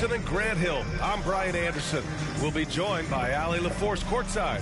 Johnson and Grant Hill. I'm Brian Anderson. We'll be joined by Allie LaForce courtside.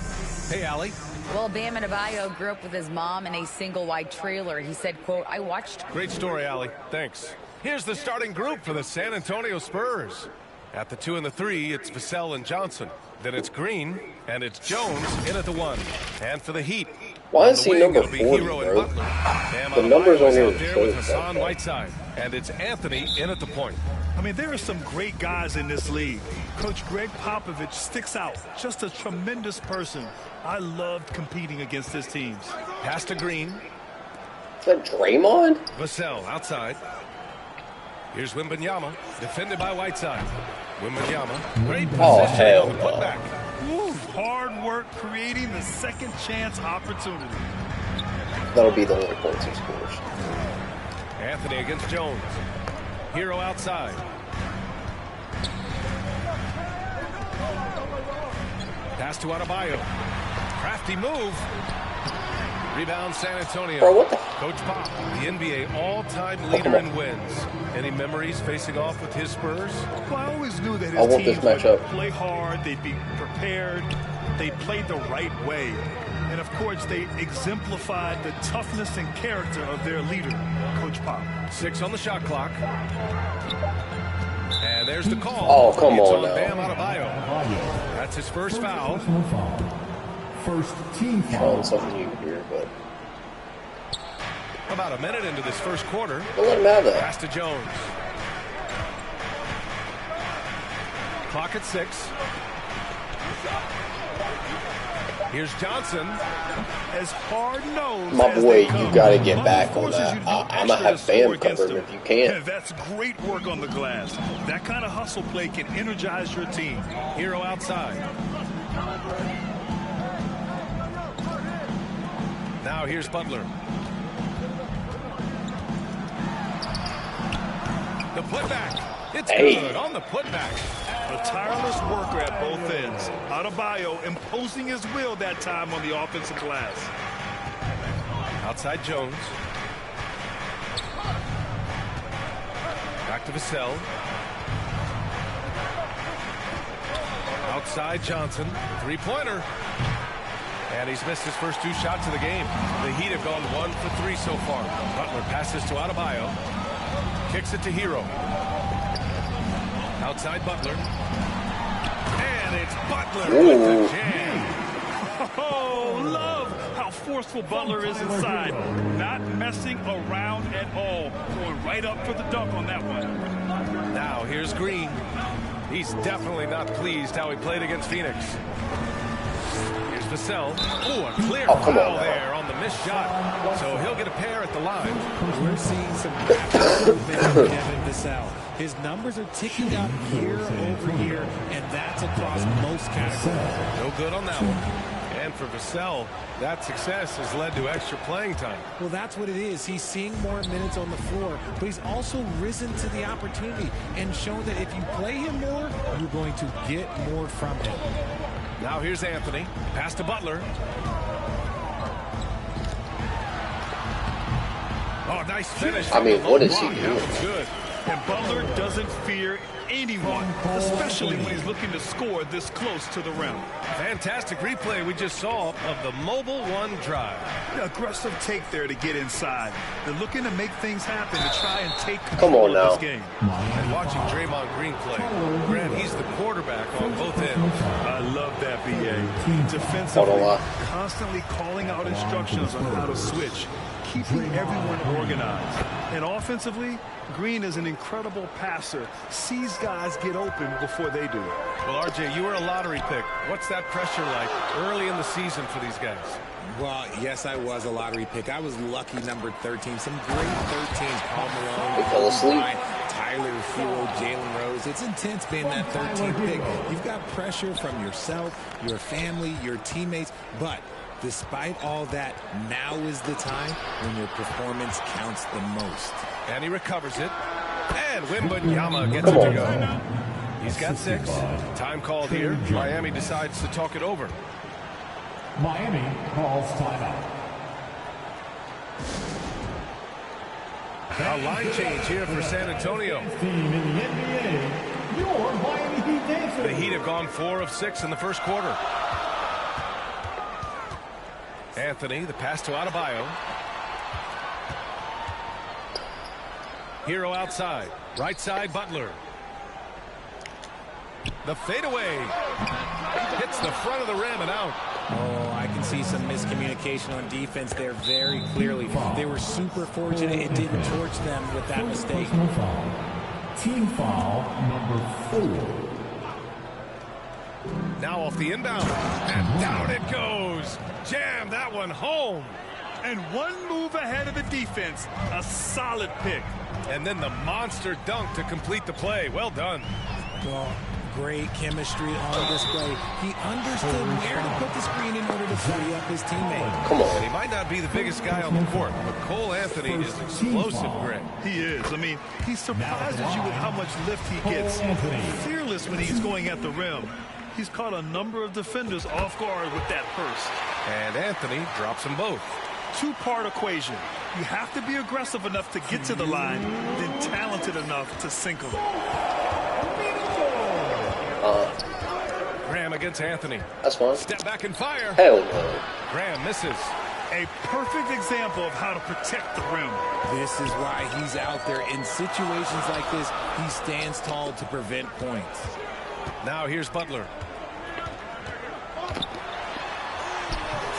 Hey, Allie. Well, Bam Adebayo grew up with his mom in a single-wide trailer. He said, quote, I watched. Great story, Allie. Thanks. Here's the starting group for the San Antonio Spurs. At the 2 and the 3, it's Vassell and Johnson. Then it's Green, and it's Jones in at the 1. And for the Heat, why is he number 40, bro? The numbers on here there with Hassan Whiteside, and it's Anthony in at the point. I mean, there are some great guys in this league. Coach Greg Popovich sticks out. Just a tremendous person. I loved competing against his teams. Pass to Green. Is that Draymond? Vassell outside. Here's Wembanyama, defended by Whiteside. Wembanyama, great position on the putback. Hard work creating the second chance opportunity. That'll be the only points he scores. Anthony against Jones. Hero outside. Pass to Adebayo. Crafty move. Rebound San Antonio. Bro, what the? Coach Pop, the NBA all-time leader in wins. Any memories facing off with his Spurs? Well, I always knew that his teams would play hard, they'd be prepared, they played the right way. And, of course, they exemplified the toughness and character of their leader, Coach Pop. 6 on the shot clock. And there's the call. Oh, come on now. Bam Adebayo. That's his first foul. First team foul. Something you can hear, but about a minute into this first quarter. Don't let him have that. Pass to Jones. Clock at 6. Here's Johnson. As hard-nosed my boy, you got to get back on that. I'm going to have Bam cover him if you can. That's great work on the glass. That kind of hustle play can energize your team. Hero outside. Now here's Butler. The putback. It's good on the putback. A tireless worker at both ends. Adebayo imposing his will that time on the offensive glass. Outside Jones. Back to Vassell. Outside Johnson. Three-pointer. And he's missed his first 2 shots of the game. The Heat have gone 1 for 3 so far. Butler passes to Adebayo. Kicks it to Hero. Outside Butler. And it's Butler with the jam. Oh, love how forceful Butler is inside. Not messing around at all. Going right up for the dunk on that one. Now here's Green. He's definitely not pleased how he played against Phoenix. Vassell. Oh, a clear foul there on the missed shot. So he'll get a pair at the line. We're seeing some movement from Kevin Vassell. His numbers are ticking up year over year, and that's across most categories. No good on that one. And for Vassell, that success has led to extra playing time. Well, that's what it is. He's seeing more minutes on the floor, but he's also risen to the opportunity and shown that if you play him more, you're going to get more from him. Now here's Anthony. Pass to Butler. Oh, nice finish. I mean, what is he doing? That was good. And Butler doesn't fear anyone, especially when he's looking to score this close to the rim. Fantastic replay we just saw of the mobile 1 drive. Aggressive take there to get inside. They're looking to make things happen to try and take control of this game. And watching Draymond Green play, Grant, he's the quarterback on both ends. I love that, B.A. Defensively, constantly calling out instructions on how to switch, keeping everyone organized. And offensively, Green is an incredible passer, sees guys get open before they do. Well, RJ, you were a lottery pick. What's that pressure like early in the season for these guys? Well, yes, I was a lottery pick. I was lucky number 13. Some great 13s. Paul Malone, Tyler Hero, Jalen Rose. It's intense being that 13th pick. You've got pressure from yourself, your family, your teammates, but despite all that, now is the time when your performance counts the most. And he recovers it. And Wembanyama gets it to go. He's got 6. Time called here. Miami decides to talk it over. Miami calls timeout. A line change here for San Antonio. Team in the NBA, your The Heat have gone 4 of 6 in the first quarter. Anthony, the pass to Adebayo. Hero outside. Right side, Butler. The fadeaway. Hits the front of the rim and out. Oh, I can see some miscommunication on defense there very clearly. They were super fortunate it didn't torch them with that mistake. Team foul number 4. Now off the inbound. And down it goes. Jam that one home. And one move ahead of the defense. A solid pick. And then the monster dunk to complete the play. Well done. Well, great chemistry on display. He understood where to put the screen in order to free up his teammate. Come on. He might not be the biggest guy on the court, but Cole Anthony is explosive, Greg. He is. I mean, he surprises you with how much lift he gets. Fearless when he's going at the rim. He's caught a number of defenders off guard with that burst. And Anthony drops them both. Two-part equation. You have to be aggressive enough to get to the line, then talented enough to sink them. Graham against Anthony. That's fine. Step back and fire. Hell no. Graham misses. A perfect example of how to protect the rim. This is why he's out there. In situations like this, he stands tall to prevent points. Now here's Butler.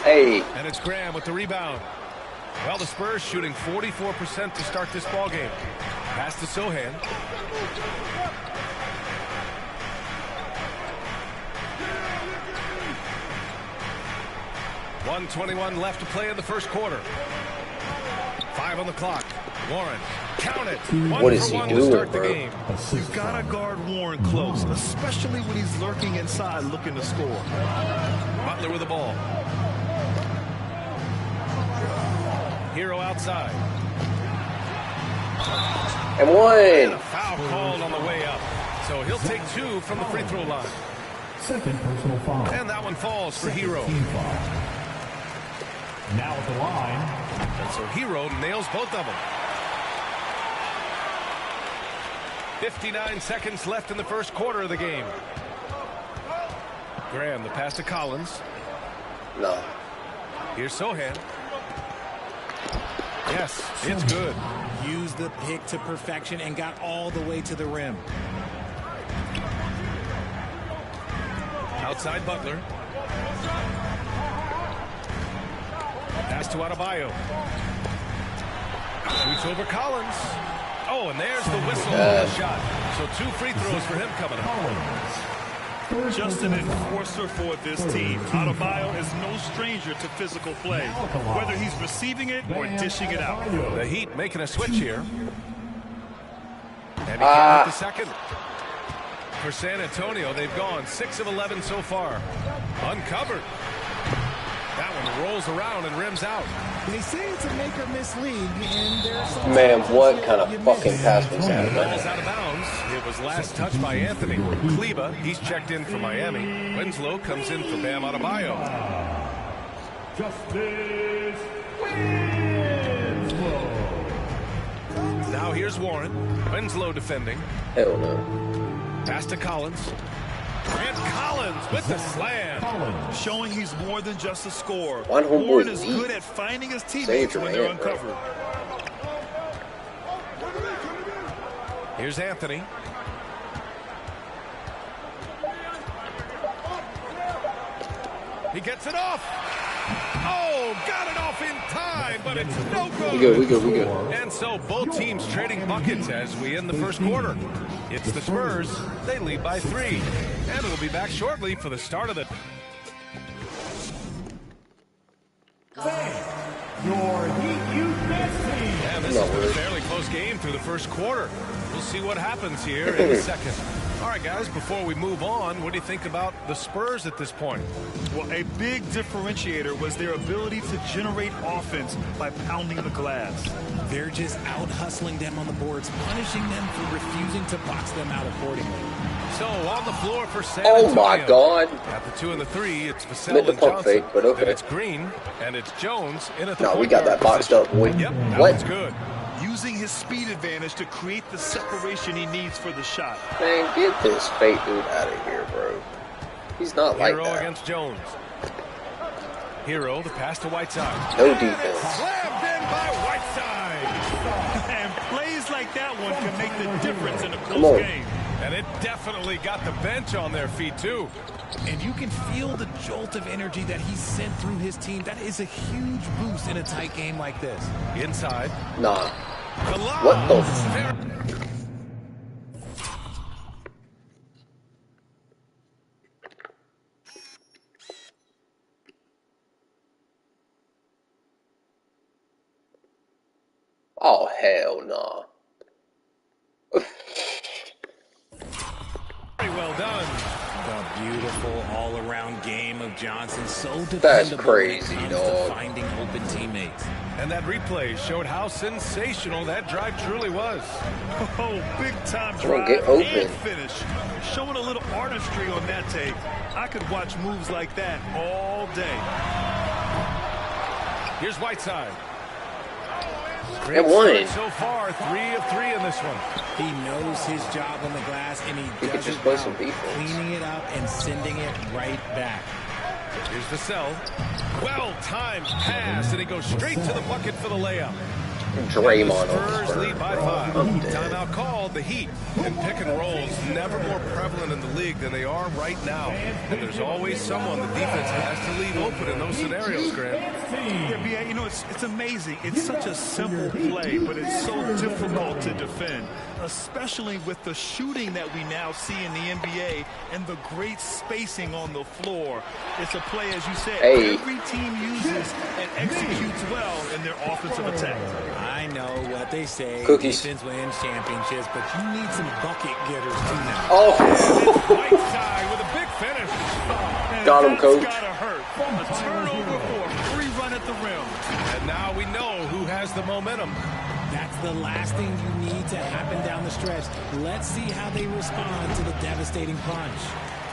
Hey. And it's Graham with the rebound. Well, the Spurs shooting 44% to start this ball game. Pass to Sohan. .121 left to play in the first quarter. 5 on the clock. Warren, count it. What is he doing, bro? You've got to guard Warren close, especially when he's lurking inside looking to score. Butler with the ball. Hero outside. And one. And a foul called on the way up. So he'll take 2 from the free throw line. Second personal foul. And that one falls for Hero. Now at the line. And so Hero nails both of them. 59 seconds left in the first quarter of the game. Graham, the pass to Collins. No. Here's Sohan. Yes, it's good. Used the pick to perfection and got all the way to the rim. Outside Butler. Pass to Adebayo. Shoots over Collins. Oh, and there's the whistle on the shot. So 2 free throws for him coming up. Just an enforcer for this team. Adebayo is no stranger to physical play, whether he's receiving it or dishing it out. The Heat making a switch here. And he can't get the second. For San Antonio, they've gone 6 of 11 so far. Uncovered. That one rolls around and rims out. They say it's a make or miss league, and there's Man, what kind of fucking pass was that? Ball's out of bounds. It was last touched by Anthony. Kleba, he's checked in for Miami. Winslow comes in for Bam Adebayo. Justice Winslow. Now here's Warren. Winslow defending. Hell no. Pass to Collins. And Collins with the slam. Showing he's more than just a scorer. Warren Warren is good at finding his teammates when they're uncovered. Here's Anthony. He gets it off. Oh, got it off in time, but it's no good. We good. And so both teams trading buckets as we end the first quarter. It's the Spurs. They lead by 3. And we'll be back shortly for the start of the... Your Heat Youth Best team. And this has been a fairly close game through the first quarter. We'll see what happens here in a second. All right, guys, before we move on, what do you think about the Spurs at this point? Well, a big differentiator was their ability to generate offense by pounding the glass. They're just out hustling them on the boards, punishing them for refusing to box them out accordingly. So on the floor for San Antonio. Oh my God! At the 2 and the 3, it's Vassell Made the and pump Johnson. fake, but okay. Then it's Green and it's Jones in at the No, point we got guard that boxed position. up, boy. Yep, that What? one's good. using his speed advantage to create the separation he needs for the shot. Man, get this fake dude out of here, bro. He's not like Hero that. against Jones. Hero, the pass to Whiteside. No defense. Slammed in by Whiteside. And plays like that one can make the difference in a close game. And it definitely got the bench on their feet, too. And you can feel the jolt of energy that he sent through his team. That is a huge boost in a tight game like this. Inside. Nah. What the f... Oh, hell nah. Very well done. The beautiful all-around game of Johnson. So dependable. That's crazy, when it comes dog. to finding open teammates. And that replay showed how sensational that drive truly was. Oh, big-time Come on, drive get open. and finish. Showing a little artistry on that tape. I could watch moves like that all day. Here's Whiteside. It won. So far, 3 of 3 in this one. He knows his job on the glass, and he could does just it play well, some defense. cleaning it up and sending it right back. Here's the sell. Well-timed pass, and he goes straight to the bucket for the layup. Draymond Spurs on lead by 5. Timeout called. The Heat. And pick and rolls never more prevalent in the league than they are right now. And there's always someone the defense has to leave open in those scenarios, Grant. Yeah, B.A., you know, it's amazing. It's such a simple play, but it's so difficult to defend, especially with the shooting that we now see in the NBA and the great spacing on the floor. It's a play, as you said, every team uses and executes well in their offensive attack. I know what they say. Cookies. Defense wins championships, but you need some bucket getters too now. Oh, Whiteside with a big finish. And got him, coach. That's gotta hurt. A turnover for a free run at the rim. And now we know who has the momentum. That's the last thing you need to happen down the stretch. Let's see how they respond to the devastating punch.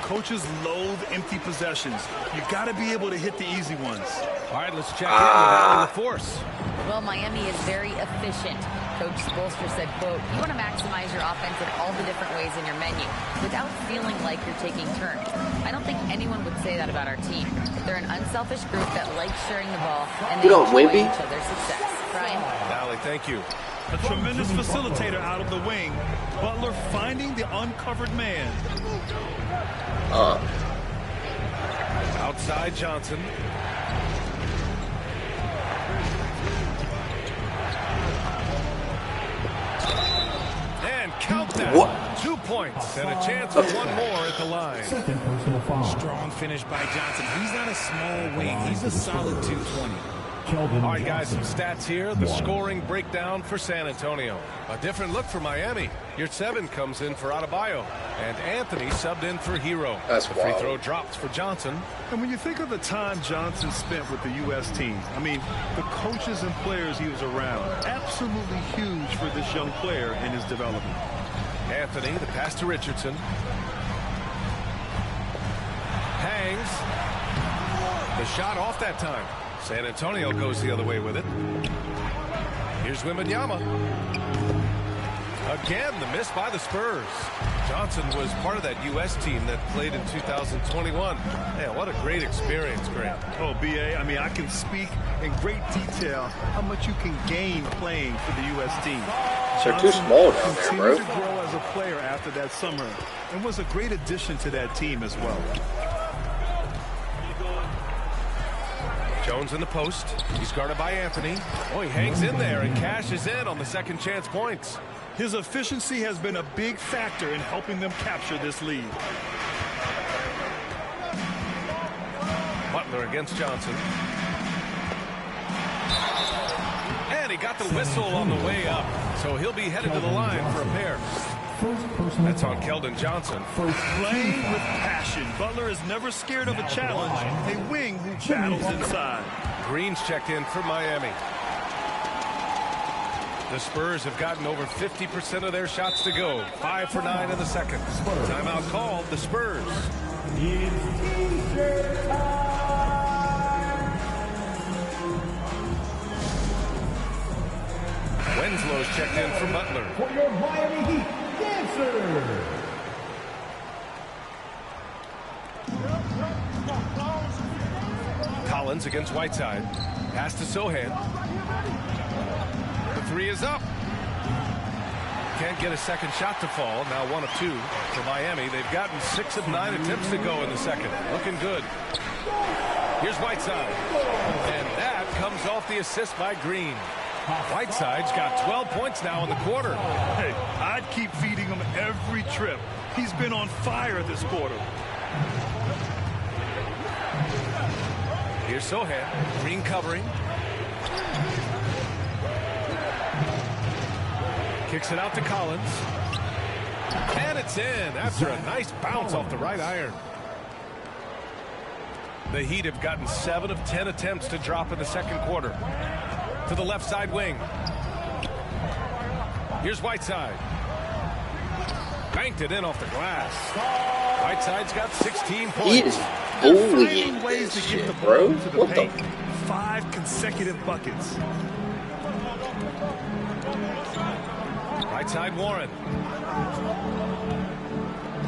Coaches loathe empty possessions. You got to be able to hit the easy ones. All right, let's check in with Alan LaForce. Well, Miami is very efficient. Coach Spoelstra said, quote, you want to maximize your offense in all the different ways in your menu without feeling like you're taking turns. I don't think anyone would say that about our team. They're an unselfish group that likes sharing the ball and they enjoy Wemby. each other's success. Brian? Valley, thank you. A tremendous facilitator out of the wing. Butler finding the uncovered man. Outside Johnson. And count that. What? 2 points and a chance for one more at the line. Second personal foul. Strong finish by Johnson. He's not a small wing. He's a solid 220. Keldon All right, guys, some Johnson. stats here. The scoring breakdown for San Antonio. A different look for Miami. Your 7 comes in for Adebayo. And Anthony subbed in for Hero. That's the free wild. throw drops for Johnson. And when you think of the time Johnson spent with the U.S. team, I mean, the coaches and players he was around, absolutely huge for this young player in his development. Anthony, the pass to Richardson. Hangs. The shot off that time. San Antonio goes the other way with it. Here's Wembanyama. Again, the miss by the Spurs. Johnson was part of that U.S. team that played in 2021. Man, what a great experience, Grant. Oh, B.A., I mean, I can speak in great detail how much you can gain playing for the U.S. team. They're too small down there, bro. Continued to grow as a player after that summer and was a great addition to that team as well. Jones in the post. He's guarded by Anthony. Oh, he hangs in there and cashes in on the second chance points. His efficiency has been a big factor in helping them capture this lead. Butler against Johnson. And he got the whistle on the way up. So he'll be headed to the line for a pair. First personal That's on foul. Keldon Johnson. First Playing with passion. Butler is never scared of a challenge. A wing who battles inside. Green's checked in for Miami. The Spurs have gotten over 50% of their shots to go. 5 for 9 in the second. Timeout called. The Spurs. It's T-shirt time. Winslow's checked in for Butler. For your Miami Heat, Dancer. Collins against Whiteside. Pass to Sohan. The three is up. Can't get a second shot to fall. Now 1 of 2 for Miami. They've gotten 6 of 9 attempts to go in the second. Looking good. Here's Whiteside. And that comes off the assist by Green. Whiteside's got 12 points now in the quarter. Hey, I'd keep feeding him every trip. He's been on fire this quarter. Here's Sohan. Green covering. Kicks it out to Collins. And it's in after a nice bounce off the right iron. The Heat have gotten 7 of 10 attempts to drop in the second quarter. To the left side wing. Here's Whiteside. Banked it in off the glass. Whiteside's got 16 points. He is bullying ways this to get shit, the bro. ball to the What paint. the? 5 consecutive buckets. Right side Warren.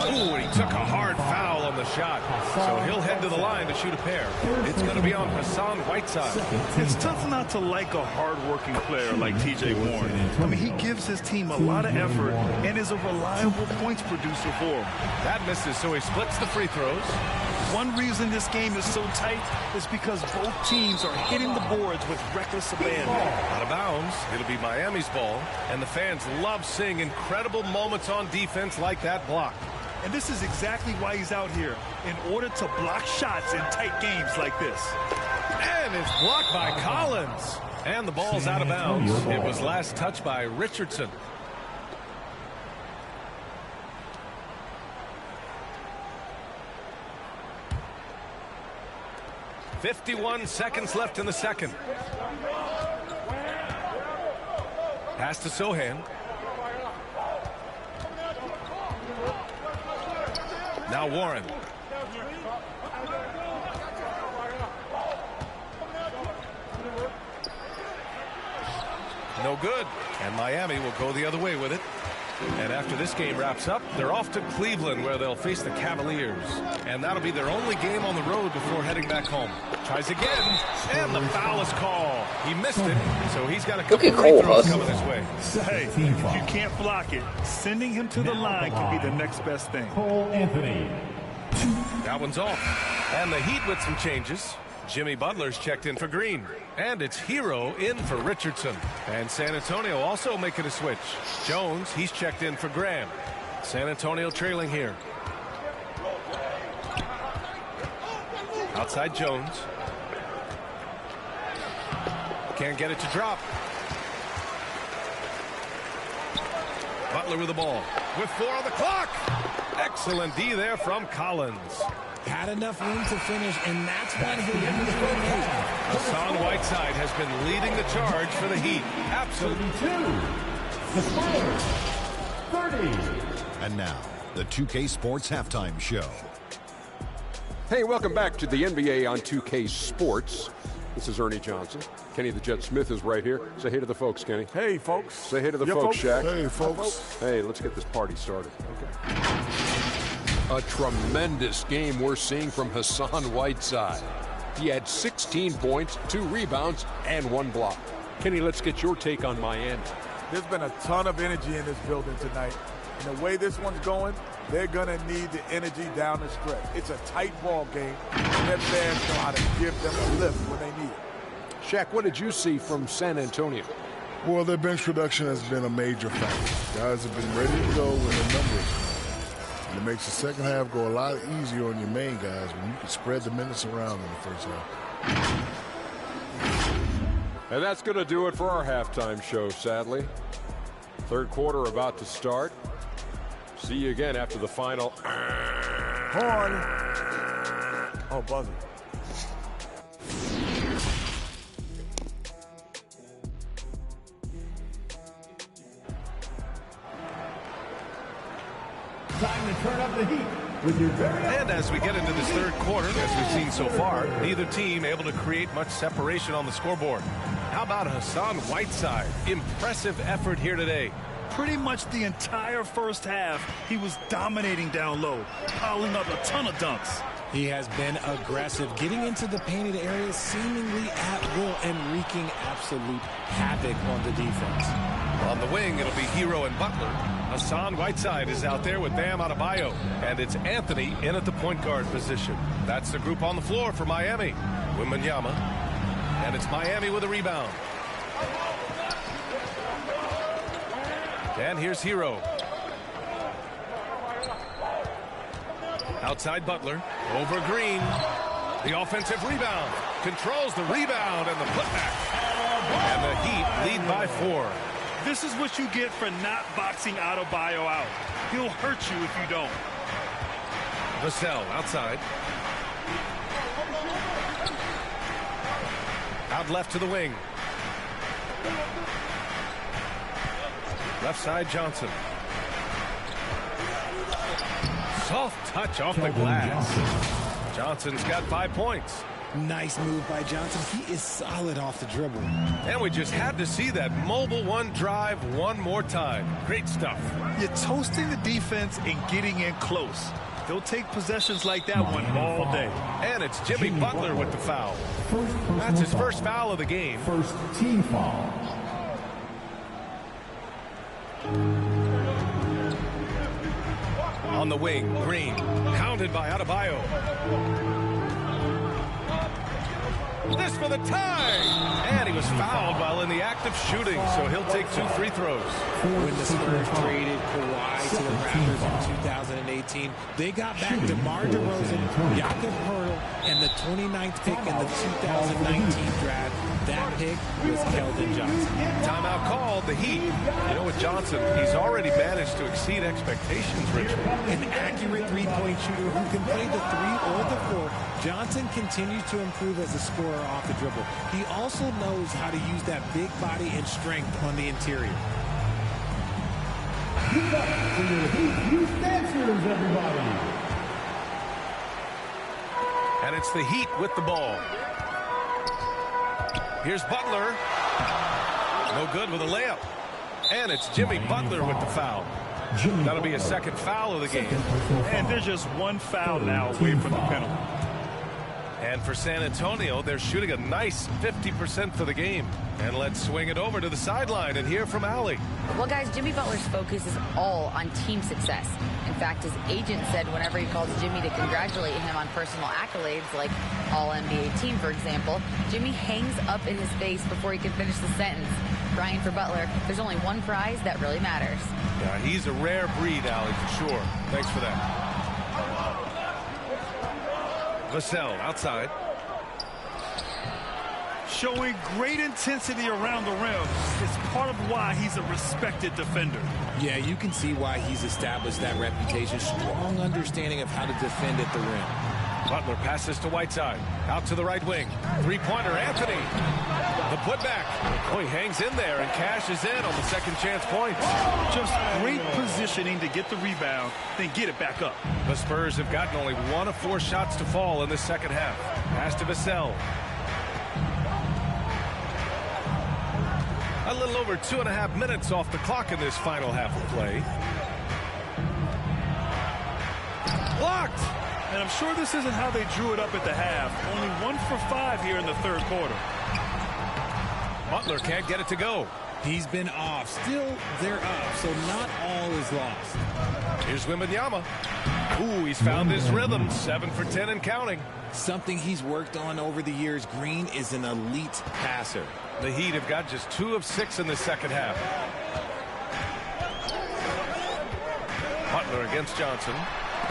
Ooh, and he took a hard foul on the shot. So he'll head to the line to shoot a pair. It's going to be on Hassan Whiteside. It's tough not to like a hard-working player like T.J. Warren. I mean, he gives his team a lot of effort and is a reliable points producer for them. That misses, so he splits the free throws. One reason this game is so tight is because both teams are hitting the boards with reckless abandon. Out of bounds. It'll be Miami's ball. And the fans love seeing incredible moments on defense like that block. And this is exactly why he's out here, in order to block shots in tight games like this. And it's blocked by Collins. And the ball's out of bounds. It was last touched by Richardson. .51 seconds left in the second. Pass to Sohan. Now Warren. No good. And Miami will go the other way with it. And after this game wraps up, they're off to Cleveland, where they'll face the Cavaliers. And that'll be their only game on the road before heading back home. Tries again, and the foul is called. He missed it, so he's got a couple of free throws coming his way. Hey, if you can't block it, sending him to the line can be the next best thing. Cole Anthony. That one's off. And the Heat with some changes. Jimmy Butler's checked in for Green. And it's Hero in for Richardson. And San Antonio also making a switch. Jones, he's checked in for Graham. San Antonio trailing here. Outside Jones. Can't get it to drop. Butler with the ball. With 4 on the clock. Excellent D there from Collins. Had enough room to finish, and that's when he was Hassan Whiteside has been leading the charge for the Heat. Absolutely. 32. The Spurs. 30. And now, the 2K Sports Halftime Show. Hey, welcome back to the NBA on 2K Sports. This is Ernie Johnson. Kenny the Jet Smith is right here. Say hey to the folks, Kenny. Hey, folks. Say hey to the folks, Shaq. Hey, folks. Hey, let's get this party started. Okay. A tremendous game we're seeing from Hassan Whiteside. He had 16 points, 2 rebounds, and 1 block. Kenny, let's get your take on Miami. There's been a ton of energy in this building tonight. And the way this one's going, they're going to need the energy down the stretch. It's a tight ball game, and their fans know how to give them a lift when they need it. Shaq, what did you see from San Antonio? Well, their bench production has been a major factor. Guys have been ready to go when the numbers. And it makes the second half go a lot easier on your main guys when you can spread the minutes around in the first half. And that's going to do it for our halftime show, sadly. Third quarter about to start. See you again after the final. Horn. Oh, buzzer. Time to turn up the heat with your very own. And as we get into this third quarter, as we've seen so far, neither team able to create much separation on the scoreboard. How about Hassan Whiteside? Impressive effort here today. Pretty much the entire first half, he was dominating down low, piling up a ton of dunks. He has been aggressive, getting into the painted areas seemingly at will and wreaking absolute havoc on the defense. On the wing, it'll be Hero and Butler. Hassan Whiteside is out there with Bam Adebayo. And it's Anthony in at the point guard position. That's the group on the floor for Miami. Wemby. And it's Miami with a rebound. And here's Hero. Outside Butler. Over Green. The offensive rebound. Controls the rebound and the putback. And the Heat lead by 4. This is what you get for not boxing Adebayo out. He'll hurt you if you don't. Vassell outside. Out left to the wing. Left side Johnson. Soft touch off the glass. Johnson's got 5 points. Nice move by Johnson. He is solid off the dribble. And we just had to see that mobile one drive one more time. Great stuff. You're toasting the defense and getting in close. They'll take possessions like that one all day. And it's Jimmy Butler with the foul. That's his first foul of the game. First team foul. On the wing, Green. Counted by Adebayo. This for the tie! And he was fouled while in the act of shooting, so he'll take 2 free throws. When the Spurs traded Kawhi to the Raptors in 2018, they got back DeMar DeRozan, Jakob Poeltl, and the 29th pick in the 2019 draft. That pick was Keldon Johnson. Timeout called, the Heat. You know, with Johnson, he's already managed to exceed expectations, Richard. An accurate three-point shooter who can play the 3 or the 4. Johnson continues to improve as a scorer off the dribble. He also knows how to use that big body and strength on the interior. Keep up for your Heat dancers, everybody. And it's the Heat with the ball. Here's Butler. No good with a layup. And it's Jimmy Butler with the foul. That'll be a second foul of the game. And there's just one foul now away from the penalty. And for San Antonio, they're shooting a nice 50% for the game. And let's swing it over to the sideline and hear from Allie. Well, guys, Jimmy Butler's focus is all on team success. In fact, his agent said whenever he calls Jimmy to congratulate him on personal accolades, like All-NBA team, for example, Jimmy hangs up in his face before he can finish the sentence. Crying for Butler, there's only one prize that really matters. Yeah, he's a rare breed, Allie, for sure. Thanks for that. Vassell outside. Showing great intensity around the rim is part of why he's a respected defender. Yeah, you can see why he's established that reputation. Strong understanding of how to defend at the rim. Butler passes to Whiteside. Out to the right wing. Three-pointer, Anthony. The putback. Oh, he hangs in there and cashes in on the second chance points. Just great positioning to get the rebound, then get it back up. The Spurs have gotten only 1 of 4 shots to fall in the second half. Pass to Vassell. A little over 2.5 minutes off the clock in this final half of play. Blocked! And I'm sure this isn't how they drew it up at the half. Only 1 for 5 here in the third quarter. Butler can't get it to go. He's been off. Still, they're up, so not all is lost. Here's Wemby. Ooh, he's found his rhythm. 7 for 10 and counting. Something he's worked on over the years. Green is an elite passer. The Heat have got just 2 of 6 in the second half. Butler against Johnson.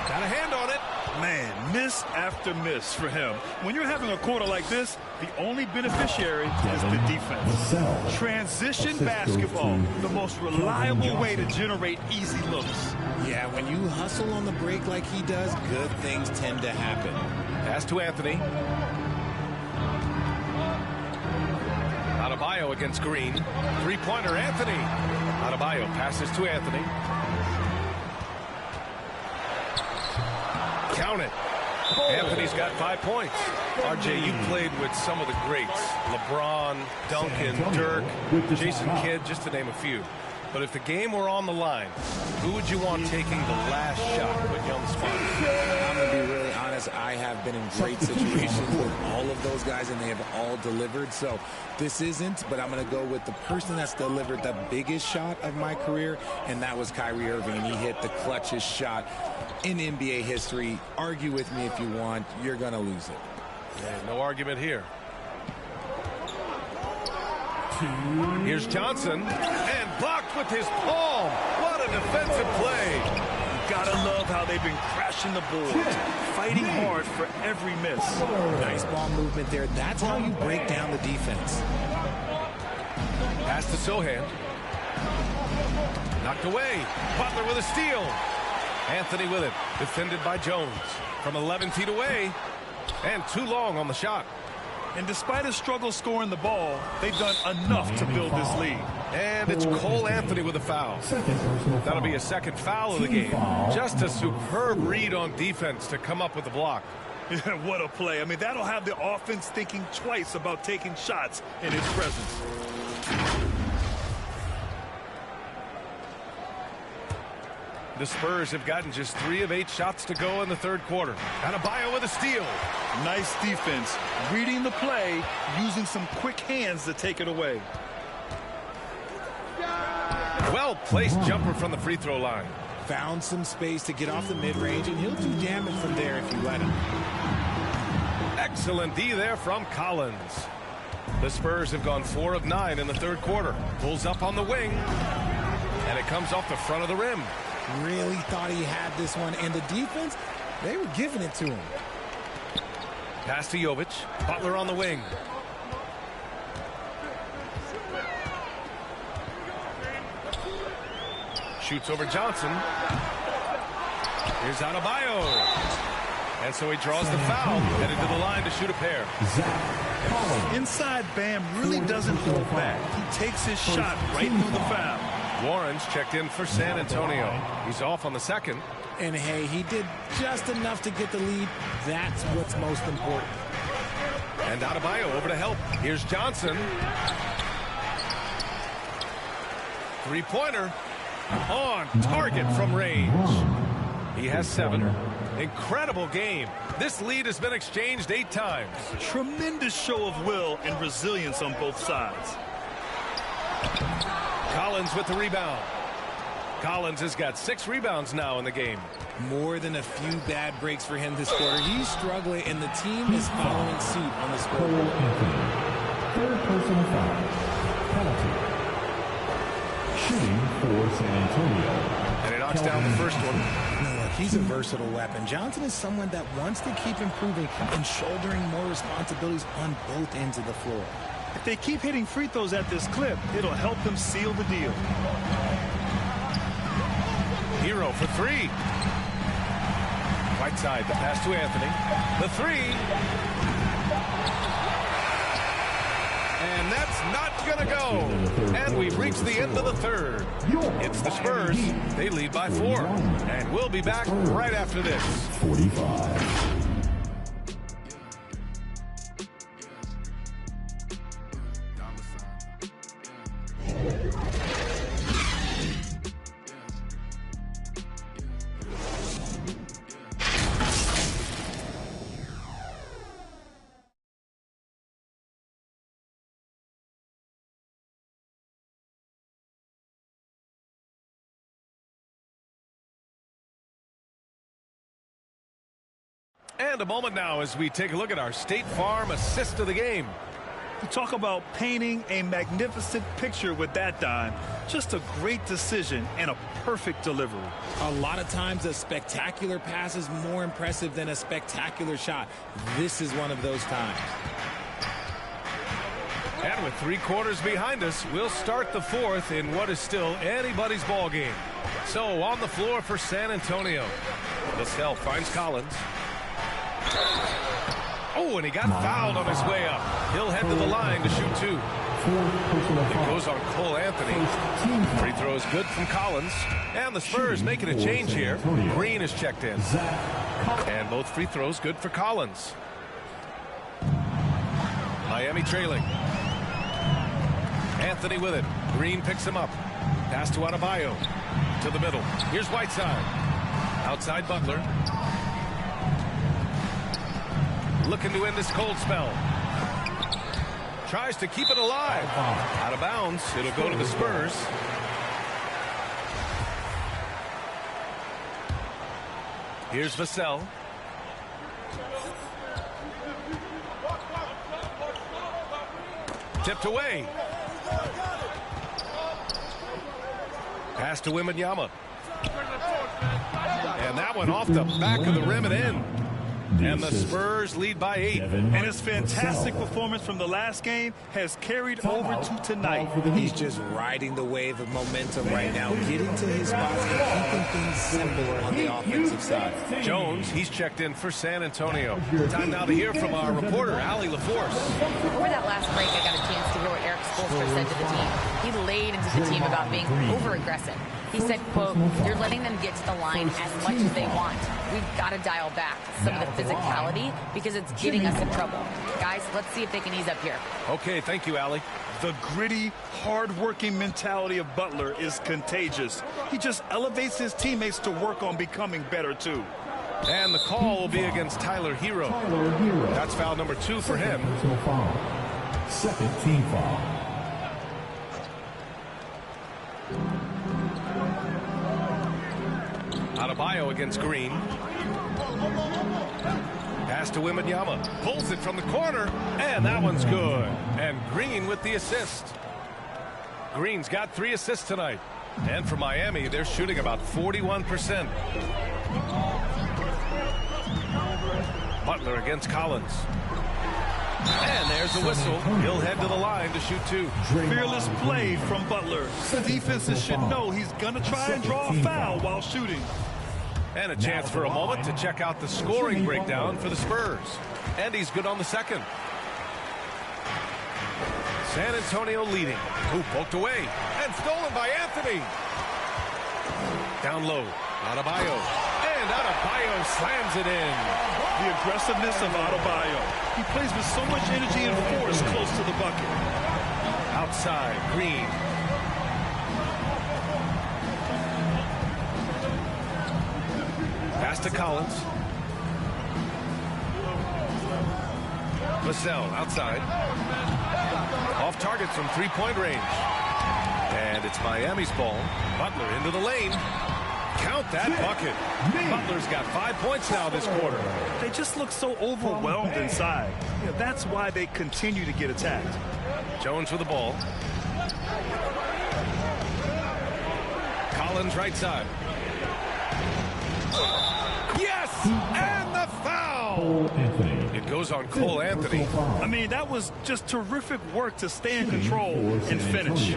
Got a hand on it. Man, miss after miss for him. When you're having a quarter like this, the only beneficiary is the defense. Transition basketball, the most reliable way to generate easy looks. Yeah, when you hustle on the break like he does, good things tend to happen. Pass to Anthony. Adebayo against Green. Three-pointer, Anthony. Adebayo passes to Anthony. Count it. Anthony's got 5 points. RJ, you played with some of the greats. LeBron, Duncan, Dirk, Jason Kidd, just to name a few. But if the game were on the line, who would you want taking the last shot to put you on the spot? I'm going to be really honest. I have been in great situations with all of those guys, and they have all delivered. So this isn't, but I'm going to go with the person that's delivered the biggest shot of my career, and that was Kyrie Irving. He hit the clutchest shot in NBA history. Argue with me if you want. You're going to lose it. Yeah, no argument here. Here's Johnson, and blocked with his palm. What a defensive play. You gotta love how they've been crashing the boards, fighting hard for every miss. Nice ball movement there. That's how you break down the defense. Pass to Sohan. Knocked away. Butler with a steal. Anthony with it. Defended by Jones. From 11 feet away. And too long on the shot. And despite a struggle scoring the ball, they've done enough to build this lead. And it's Cole Anthony with a foul. That'll be a second foul of the game. Just a superb read on defense to come up with the block. What a play. I mean, that'll have the offense thinking twice about taking shots in his presence. The Spurs have gotten just 3 of 8 shots to go in the third quarter. Adebayo with a steal. Nice defense. Reading the play, using some quick hands to take it away. Well-placed jumper from the free throw line. Found some space to get off the mid-range, and he'll do damage from there if you let him. Excellent D there from Collins. The Spurs have gone 4 of 9 in the third quarter. Pulls up on the wing, and it comes off the front of the rim. Really thought he had this one, and the defense, they were giving it to him. Pass to Jovic. Butler on the wing. Shoots over Johnson. Here's Adebayo. And so he draws the foul, headed to the line to shoot a pair. Inside, Bam really doesn't hold back. He takes his shot right through the foul. Warren's checked in for San Antonio. He's off on the second. And hey, he did just enough to get the lead. That's what's most important. And Adebayo over to help. Here's Johnson. Three-pointer on target from range. He has 7. Incredible game. This lead has been exchanged 8 times. Tremendous show of will and resilience on both sides. Collins with the rebound. Collins has got 6 rebounds now in the game. More than a few bad breaks for him this quarter. He's struggling, and the team is following suit on the scoreboard. Third personal foul. Penalty. Shooting for San Antonio. And he knocks down the first one. No, he's a versatile weapon. Johnson is someone that wants to keep improving and shouldering more responsibilities on both ends of the floor. If they keep hitting free throws at this clip, it'll help them seal the deal. Hero for 3. Right side, the pass to Anthony. The 3. And that's not going to go. And we've reached the end of the third. It's the Spurs. They lead by 4. And we'll be back right after this. 45. And a moment now as we take a look at our State Farm assist of the game. You talk about painting a magnificent picture with that dime. Just a great decision and a perfect delivery. A lot of times a spectacular pass is more impressive than a spectacular shot. This is one of those times. And with 3 quarters behind us, we'll start the 4th in what is still anybody's ball game. So on the floor for San Antonio. Vassell finds Collins. Oh, and he got fouled on his way up. He'll head to the line to shoot 2. It goes on Cole Anthony. Free throw is good from Collins. And the Spurs making a change here. Green is checked in. And both free throws good for Collins. Miami trailing. Anthony with it. Green picks him up. Pass to Adebayo. To the middle. Here's Whiteside. Outside Butler. Looking to end this cold spell. Tries to keep it alive. Out of bounds. It'll go to the Spurs. Here's Vassell. Tipped away. Pass to Wemby. And that one off the back of the rim and in. And the Spurs lead by 8. And his fantastic performance from the last game has carried over to tonight. He's just riding the wave of momentum right now, getting to his spots and keeping things simple on the offensive side. Jones, he's checked in for San Antonio. Time now to hear from our reporter, Allie LaForce. Before that last break, I got a chance to hear what Eric Spoelstra said to the team. He laid into the team about being over-aggressive. He said, quote, "You're letting them get to the line as much as they want. We've got to dial back some of the physicality because it's getting us in trouble. Guys, let's see if they can ease up here." Okay, thank you, Allie. The gritty, hard-working mentality of Butler is contagious. He just elevates his teammates to work on becoming better, too. And the call will be against Tyler Hero. That's foul number 2 for him. Second team foul. Adebayo against Green. Pass to Wemby. Pulls it from the corner, and that one's good. And Green with the assist. Green's got 3 assists tonight. And for Miami, they're shooting about 41%. Butler against Collins. And there's the whistle. He'll head to the line to shoot 2. Fearless play from Butler. Defenses should know he's going to try and draw a foul while shooting. And a chance for a moment to check out the scoring breakdown for the Spurs. And he's good on the second. San Antonio leading. Who poked away. And stolen by Anthony. Down low. Adebayo. And Adebayo slams it in. The aggressiveness of Adebayo. He plays with so much energy and force close to the bucket. Outside, Green. Pass to Collins. Vassell outside. Off target from three-point range. And it's Miami's ball. Butler into the lane. Count that bucket. Butler's got 5 points now this quarter. They just look so overwhelmed inside. Yeah, that's why they continue to get attacked. Jones with the ball. Collins right side. Yes! And the foul! It goes on Cole Anthony. I mean, that was just terrific work to stay in control and finish.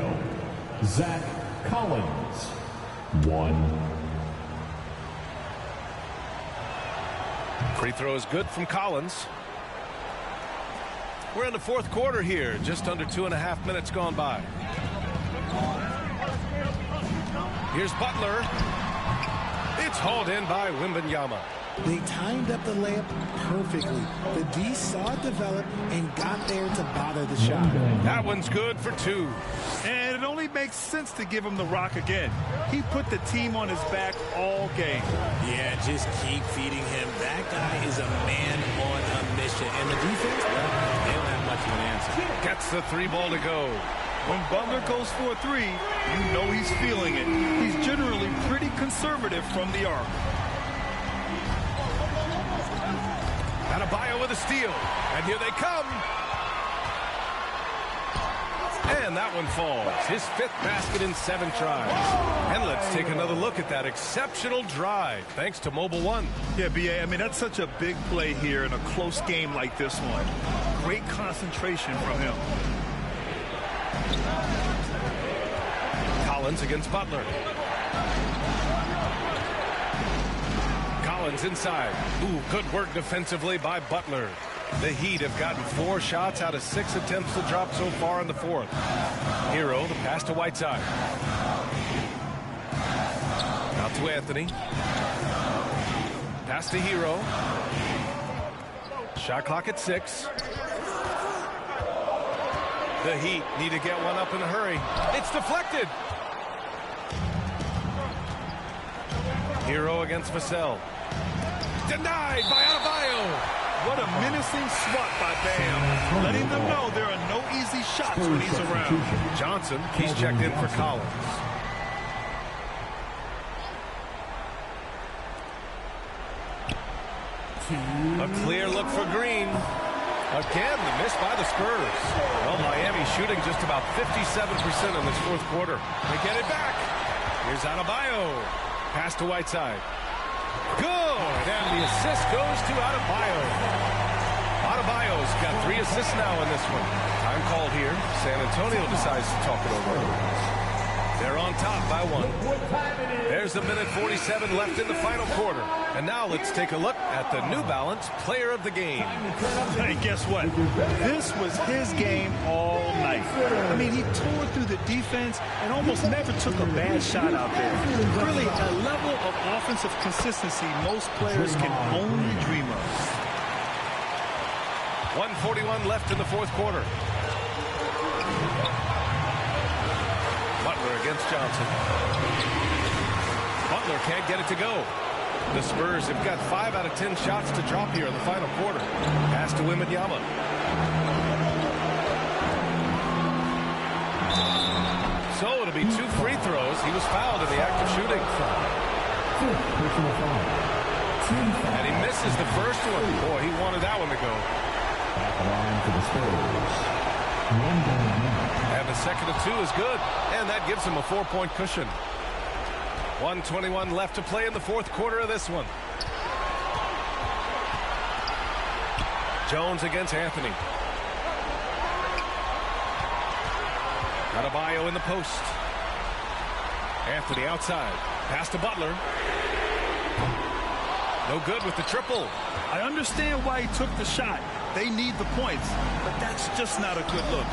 Zach Collins. 1. Free throw is good from Collins. We're in the fourth quarter here. Just under 2.5 minutes gone by. Here's Butler. It's hauled in by Wemby. They timed up the layup perfectly. The D saw it develop and got there to bother the shot. That one's good for 2. And it only makes sense to give him the rock again. He put the team on his back all game. Yeah, just keep feeding him. That guy is a man on a mission. And the defense, well, they don't have much of an answer. Gets the 3 ball to go. When Butler goes for a 3, you know he's feeling it. He's generally pretty conservative from the arc. Adebayo with a steal. And here they come. And that one falls. His 5th basket in 7 tries. And let's take another look at that exceptional drive, thanks to Mobile One. Yeah, B.A., I mean, that's such a big play here in a close game like this one. Great concentration from him. Collins against Butler. Collins inside. Ooh, good work defensively by Butler. The Heat have gotten 4 shots out of 6 attempts to drop so far in the 4th. Hero, the pass to Whiteside. Out to Anthony. Pass to Hero. Shot clock at 6. The Heat need to get one up in a hurry. It's deflected. Hero against Vassell. Denied by Adebayo. What a menacing swat by Bam. Letting them know there are no easy shots when he's around. Johnson, he's checked in for Collins. A clear look for Green. Again, the miss by the Spurs. Well, Miami shooting just about 57% in this fourth quarter. They get it back. Here's Adebayo. Pass to Whiteside. Good, and the assist goes to Adebayo. Adebayo's got 3 assists now in this one. Time called here. San Antonio decides to talk it over. They're on top by 1. There's a minute 47 left in the final quarter. And now let's take a look at the New Balance Player of the Game. Hey, guess what? This was his game all night. I mean, he tore through the defense and almost never took a bad shot out there. Really, a level of offensive consistency most players can only dream of. 1:41 left in the fourth quarter. Butler against Johnson. Butler can't get it to go. The Spurs have got 5 out of 10 shots to drop here in the final quarter. Pass to Wemby. So it'll be 2 free throws. He was fouled in the act of shooting. And he misses the first one. Boy, he wanted that one to go. And the second of 2 is good. And that gives him a 4-point cushion. 1:21 left to play in the fourth quarter of this one. Jones against Anthony. Adebayo in the post. Anthony outside. Pass to Butler. No good with the triple. I understand why he took the shot. They need the points, but that's just not a good look.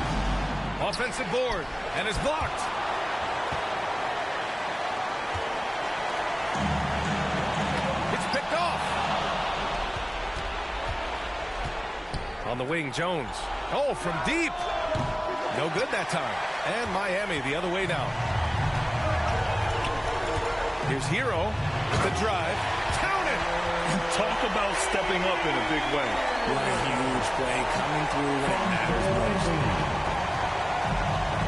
Offensive board, and is blocked. It's picked off. On the wing, Jones. Oh, from deep. No good that time. And Miami the other way now. Here's Hero with the drive. Count it! Talk about stepping up in a big way. What a huge play coming through when it matters most.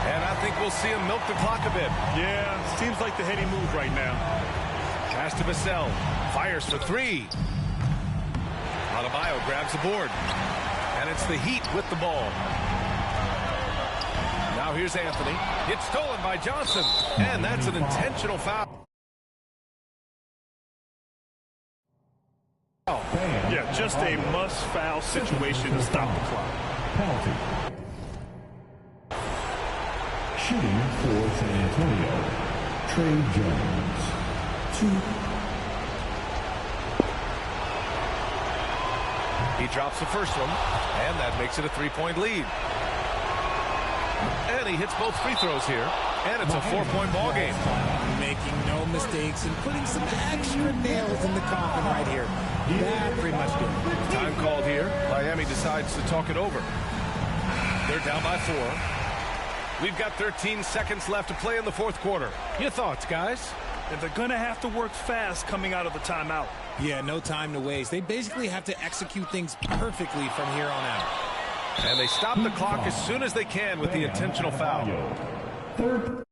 And I think we'll see him milk the clock a bit. Yeah, seems like the heady move right now. Pass to Vassell. Fires for 3. Adebayo grabs the board. And it's the Heat with the ball. Now here's Anthony. It's stolen by Johnson. And that's an intentional foul. Yeah, just a must-foul situation to stop the clock. Penalty. Shooting for San Antonio, Trey Jones. 2. He drops the first one, and that makes it a 3-point lead. And he hits both free throws here, and it's a 4-point ball game. Making no mistakes and putting some extra nails in the coffin right here. That pretty much good. Time called here. Miami decides to talk it over. They're down by 4. We've got 13 seconds left to play in the fourth quarter. Your thoughts, guys? And they're going to have to work fast coming out of the timeout. Yeah, no time to waste. They basically have to execute things perfectly from here on out. And they stop the clock as soon as they can with the intentional foul. Third.